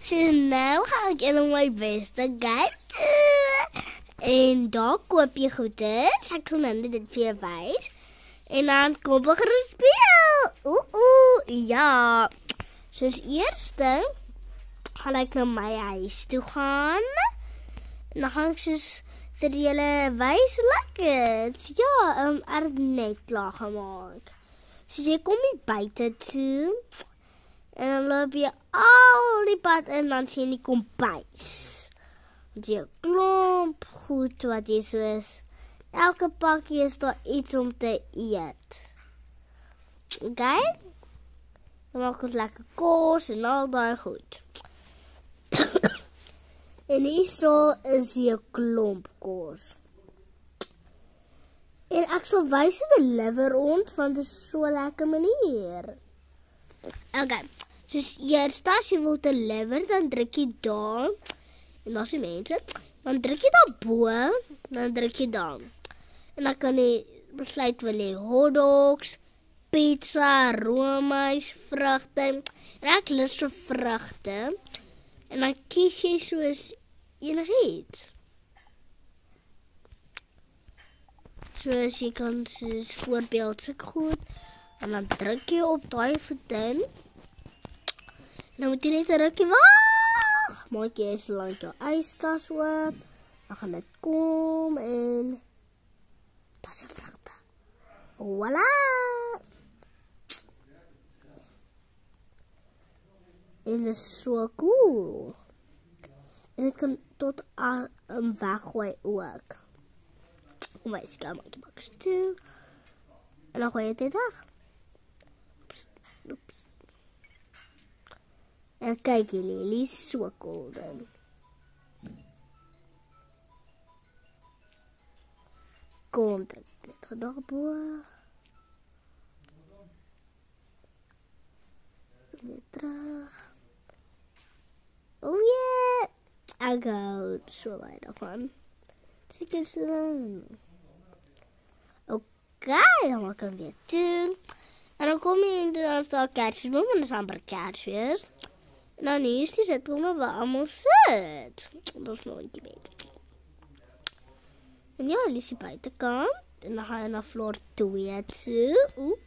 So nou gaan ek in my beste game toe. En daar koop jy goeders. Ek gaan nou dit vir jou wys. En dan kom ek speel. Ja. Soos eerste gaan ek na my huis toe gaan. En dan gaan ek soos vir julle wys lekker. Ja, ek het net klaar gemaak. So jy kom hier buite toe. En dan loop jy al die pad in, dan sien jy kombuis. Want jy 'n klomp goed wat jy soos, elke pakkie is daar iets om te eet. Okay? Dan maak ons lekker kos en al daai goed. En hierso is jy 'n klomp kos. En ek sal wys hoe deliver ons, want dit is so lekker manier. Okay. Soos eerst as jy wil deliver, dan druk jy daar, en as jy mense, dan druk jy daar bo, dan druk jy daar. En dan kan jy besluit wil jy hotdogs, pizza, roomys, vrugte, en ek lus vir vrugte, en dan kies jy soos enigiets. Soos jy kan soos voorbeeld sulke goed, en dan druk jy op daai voetin, dan moet jy net 'n rukkie wag. Maak jy so lank jou yskas oop. Dan gaan dit kom en dit is 'n vrugte. Voilà! En dit is so cool. En dit kan tot weggooi ook. Kom maar, ek maak die box toe. En dan gooi jy dit weg. Oeps. En kyk jullie is so cool dan. Kom, trek net daarbo. Weer terug. Oh yeah! Ek hou so baie daarvan. Dus ik heb ze dan. Oké, dan maak ik hem weer toe. En dan kom je in de stal kerstboom en dan is amper kerstfeest. En dan hier is die zitkomen waar we allemaal zit. Dat is nog een beetje. En ja, die is die buitenkant. En dan ga je naar vloer 2 toe.